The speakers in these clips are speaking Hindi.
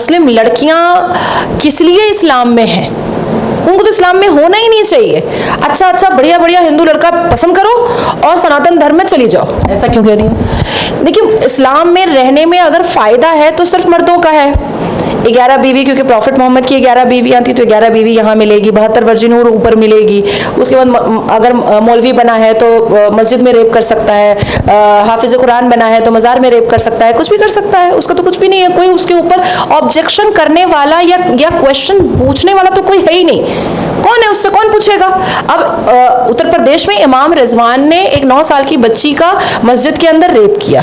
मुस्लिम लड़कियां किस लिए इस्लाम में हैं? उनको तो इस्लाम में होना ही नहीं चाहिए। अच्छा बढ़िया बढ़िया हिंदू लड़का पसंद करो और सनातन धर्म में चली जाओ। ऐसा क्यों कह रही हूँ? देखिए, इस्लाम में रहने में अगर फायदा है तो सिर्फ मर्दों का है। 11 बीवी, क्योंकि प्रॉफिट मोहम्मद की 11 बीवी आती, तो 11 बीवी यहाँ मिलेगी, 72 वर्जिन और ऊपर मिलेगी। उसके बाद अगर मौलवी बना है तो मस्जिद में रेप कर सकता है, हाफिज कुरान बना है तो मज़ार में रेप कर सकता है, कुछ भी कर सकता है, उसका तो कुछ भी नहीं है। कोई उसके ऊपर ऑब्जेक्शन करने वाला या क्वेश्चन पूछने वाला तो कोई है ही नहीं। कौन है? उससे कौन पूछेगा? अब उत्तर प्रदेश में इमाम रिजवान ने एक 9 साल की बच्ची का मस्जिद के अंदर रेप किया,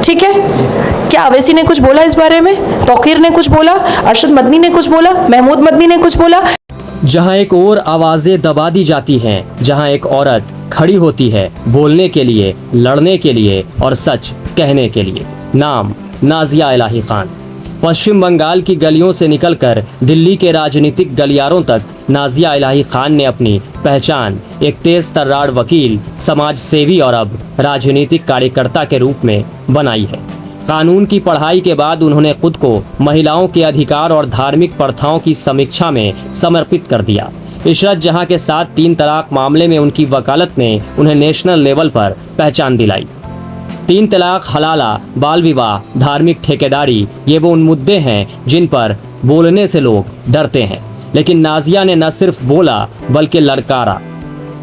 ठीक है? क्या अवैसी ने कुछ बोला इस बारे में? तौकीर ने कुछ बोला? अरशद मदनी ने कुछ बोला? महमूद मदनी ने कुछ बोला? जहां एक और आवाजें दबा दी जाती हैं, जहां एक औरत खड़ी होती है बोलने के लिए, लड़ने के लिए और सच कहने के लिए। नाम नाजिया इलाही खान। पश्चिम बंगाल की गलियों से निकलकर दिल्ली के राजनीतिक गलियारों तक नाजिया इलाही खान ने अपनी पहचान एक तेज तर्रार वकील, समाज सेवी और अब राजनीतिक कार्यकर्ता के रूप में बनाई है। कानून की पढ़ाई के बाद उन्होंने खुद को महिलाओं के अधिकार और धार्मिक प्रथाओं की समीक्षा में समर्पित कर दिया। इशरत जहां के साथ 3 तलाक मामले में उनकी वकालत ने उन्हें नेशनल लेवल पर पहचान दिलाई। 3 तलाक, हलाला, बाल विवाह, धार्मिक ठेकेदारी, ये वो उन मुद्दे हैं जिन पर बोलने से लोग डरते हैं। लेकिन नाजिया ने न सिर्फ बोला बल्कि ललकारा।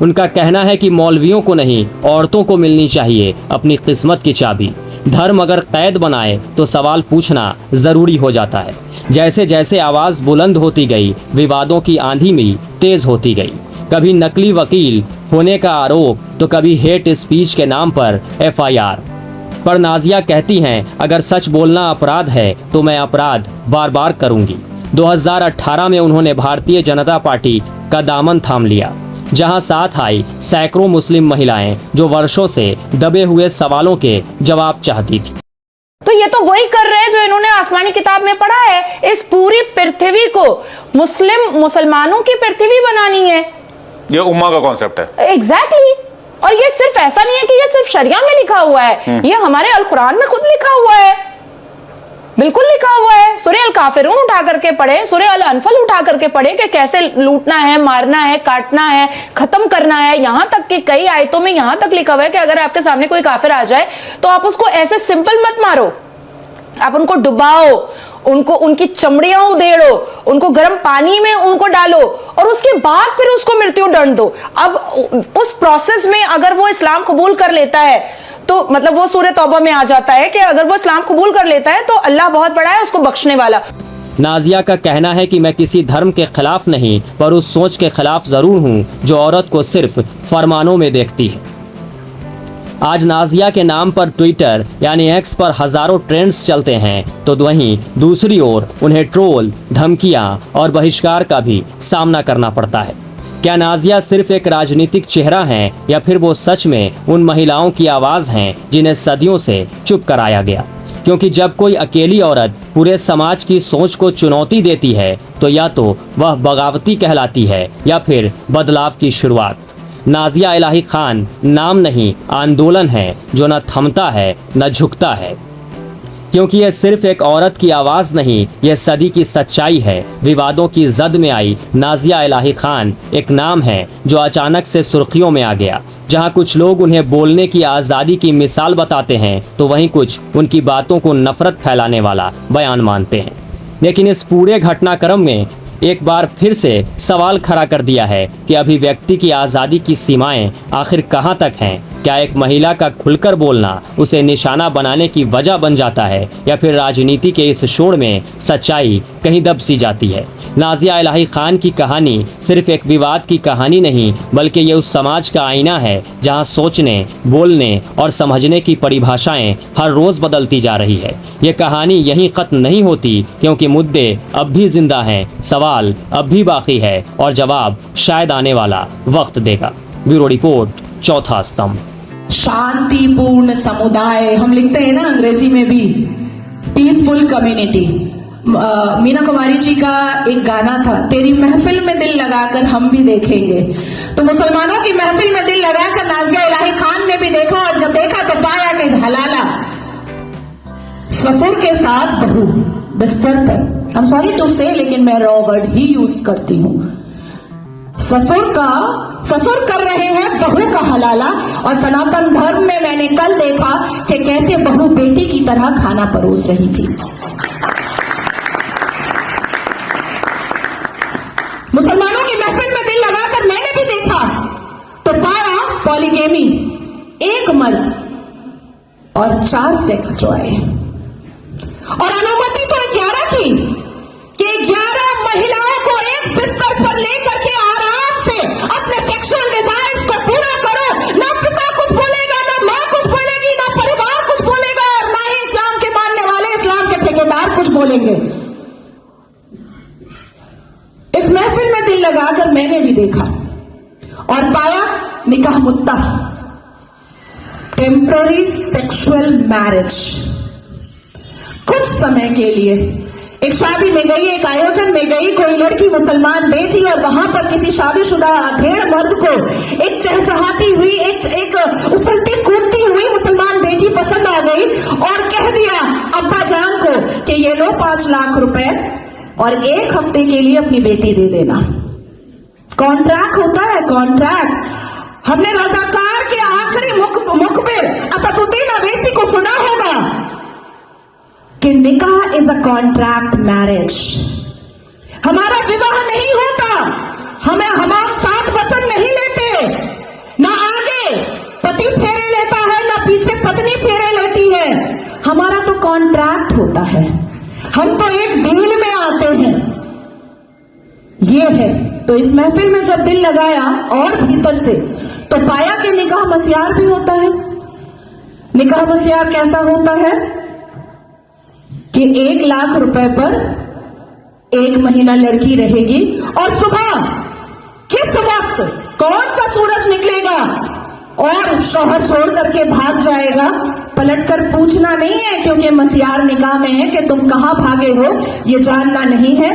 उनका कहना है कि मौलवियों को नहीं, औरतों को मिलनी चाहिए अपनी किस्मत की चाबी। धर्म अगर कैद बनाए तो सवाल पूछना जरूरी हो जाता है। जैसे जैसे आवाज बुलंद होती गई, विवादों की आंधी में तेज होती गई। कभी नकली वकील होने का आरोप तो कभी हेट स्पीच के नाम पर FIR। पर नाजिया कहती हैं, अगर सच बोलना अपराध है तो मैं अपराध बार बार करूंगी। 2018 में उन्होंने भारतीय जनता पार्टी का दामन थाम लिया, जहां साथ आई सैकड़ों मुस्लिम महिलाएं जो वर्षों से दबे हुए सवालों के जवाब चाहती थी। तो ये तो वही कर रहे हैं जो इन्होंने आसमानी किताब में पढ़ा है। इस पूरी पृथ्वी को मुसलमानों की पृथ्वी बनानी है। ये उम्मा का कॉन्सेप्ट है। एग्जैक्टली। और ये सिर्फ ऐसा नहीं है कि ये सिर्फ शरिया में लिखा हुआ है, ये हमारे अल कुरान में खुद लिखा हुआ है, बिल्कुल लिखा हुआ है। सूरह अल काफिरून उठा करके पढ़े, सूरह अल अनफल उठा करके पढ़े कि कैसे लूटना है, मारना है, काटना है, खत्म करना है। यहां तक कि कई आयतों में यहां तक लिखा हुआ है कि अगर आपके सामने कोई काफिर आ जाए तो आप उसको ऐसे सिंपल मत मारो, आप उनको डुबाओ, उनको उनकी चमड़ियां उधेड़ो, उनको गर्म पानी में उनको डालो और उसके बाद फिर उसको मृत्यु दंड दो। अब उस प्रोसेस में अगर वो इस्लाम कबूल कर लेता है तो मतलब वो सूरह तौबा में आ जाता है कि अगर वो इस्लाम कबूल कर लेता है तो अल्लाह बहुत बड़ा है, उसको बख्शने वाला। नाजिया का कहना है कि मैं किसी धर्म के खिलाफ नहीं, पर उस सोच के खिलाफ जरूर हूँ जो औरत को सिर्फ फरमानों में देखती है। आज नाजिया के नाम पर ट्विटर यानी X पर हजारों ट्रेंड्स चलते हैं, तो वहीं दूसरी ओर उन्हें ट्रोल, धमकियां और बहिष्कार का भी सामना करना पड़ता है। क्या नाजिया सिर्फ एक राजनीतिक चेहरा हैं या फिर वो सच में उन महिलाओं की आवाज़ हैं जिन्हें सदियों से चुप कराया गया? क्योंकि जब कोई अकेली औरत पूरे समाज की सोच को चुनौती देती है तो या तो वह बगावती कहलाती है या फिर बदलाव की शुरुआत। नाजिया इलाही खान नाम नहीं, आंदोलन है जो न थमता है न झुकता है, क्योंकि यह सिर्फ एक औरत की आवाज़ नहीं, यह सदी की सच्चाई है। विवादों की जद में आई नाजिया इलाही खान एक नाम है जो अचानक से सुर्खियों में आ गया। जहां कुछ लोग उन्हें बोलने की आज़ादी की मिसाल बताते हैं तो वहीं कुछ उनकी बातों को नफरत फैलाने वाला बयान मानते हैं। लेकिन इस पूरे घटनाक्रम में एक बार फिर से सवाल खड़ा कर दिया है कि अभिव्यक्ति की आज़ादी की सीमाएं आखिर कहां तक हैं? क्या एक महिला का खुलकर बोलना उसे निशाना बनाने की वजह बन जाता है या फिर राजनीति के इस शोर में सच्चाई कहीं दब सी जाती है? नाजिया इलाही खान की कहानी सिर्फ एक विवाद की कहानी नहीं, बल्कि ये उस समाज का आईना है जहां सोचने, बोलने और समझने की परिभाषाएं हर रोज़ बदलती जा रही है। ये कहानी यहीं ख़त्म नहीं होती, क्योंकि मुद्दे अब भी जिंदा हैं, सवाल अब भी बाकी है और जवाब शायद आने वाला वक्त देगा। ब्यूरो रिपोर्ट, चौथा स्तंभ। शांतिपूर्ण समुदाय हम लिखते हैं ना अंग्रेजी में भी, पीसफुल कम्युनिटी। मीना कुमारी जी का एक गाना था, तेरी महफिल में दिल लगाकर हम भी देखेंगे। तो मुसलमानों की महफिल में दिल लगाकर नाजिया इलाही खान ने भी देखा, और जब देखा तो पाया कि हलाला, ससुर के साथ बहू, बिस्तर पर, आई एम सॉरी टू से, लेकिन मैं रॉ वर्ड ही यूज करती हूं, ससुर कर रहे हैं बहू का हलाला। और सनातन धर्म में मैंने कल देखा कि कैसे बहू बेटी की तरह खाना परोस रही थी। मुसलमानों की महफिल में दिल लगाकर मैंने भी देखा तो पाया पॉलीगेमी, एक मर्द और 4 सेक्स टॉय। और अनुमति तो 11 की कि 11 महिलाओं को एक बिस्तर पर लेकर के आराम से अपने सेक्सुअल डिजायर्स को पूरा करो। ना पिता कुछ बोलेगा, ना मां कुछ बोलेगी, ना परिवार कुछ बोलेगा, और ना ही इस्लाम के मानने वाले, इस्लाम के ठेकेदार कुछ बोलेंगे। इस महफिल में दिल लगाकर मैंने भी देखा और पाया निकाह मुत्ता, टेम्पररी सेक्सुअल मैरिज। कुछ समय के लिए एक शादी में गई, एक आयोजन में गई, कोई लड़की मुसलमान बेटी, और वहां पर किसी शादीशुदा अधेड़ मर्द को एक चहचहाती हुई, एक उछलती कूदती हुई मुसलमान बेटी पसंद आ गई और कह दिया अब्बा जान को कि ये लो 5 लाख रुपए और 1 हफ्ते के लिए अपनी बेटी दे देना। कॉन्ट्रैक्ट होता है, कॉन्ट्रैक्ट। हमने रज़ाकार के आखिरी मुखबिर असदुद्दीन अवैसी को सुना होगा कि निकाह इज अ कॉन्ट्रैक्ट मैरिज। हमारा विवाह नहीं होता, हम साथ वचन नहीं लेते, ना आगे पति फेरे लेता है, ना पीछे पत्नी फेरे लेती है। हमारा तो कॉन्ट्रैक्ट होता है, हम तो एक डील में आते हैं। ये है। तो इस महफिल में जब दिल लगाया और भीतर से, तो पाया कि निकाह मसियार भी होता है। निकाह मसियार कैसा होता है कि 1 लाख रुपए पर 1 महीना लड़की रहेगी, और सुबह किस वक्त कौन सा सूरज निकलेगा और शौहर छोड़ करके भाग जाएगा, पलटकर पूछना नहीं है, क्योंकि मसियार निकाह में है कि तुम कहां भागे हो ये जानना नहीं है।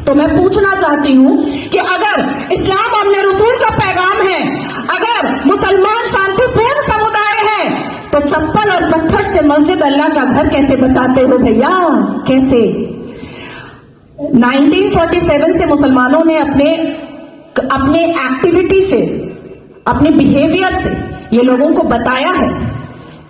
तो मैं पूछना चाहती हूं कि अगर इस्लाम अपने रसूल का पैगाम है, अगर मुसलमान शांतिपूर्ण समुदाय है, तो चप्पल और पत्थर से मस्जिद अल्लाह का घर कैसे बचाते हो भैया? कैसे? 1947 से मुसलमानों ने अपने एक्टिविटी से, अपने बिहेवियर से ये लोगों को बताया है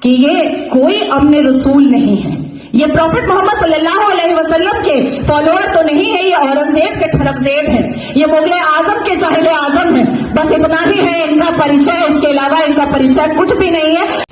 कि ये कोई अमने रसूल नहीं है, ये प्रॉफिट मोहम्मद सल्लल्लाहु अलैहि वसल्लम के फॉलोअर तो नहीं है, ये औरंगजेब के ठरकजेब हैं, ये मुगले आजम के जाहिले आजम हैं। बस इतना ही है इनका परिचय, इसके अलावा इनका परिचय कुछ भी नहीं है।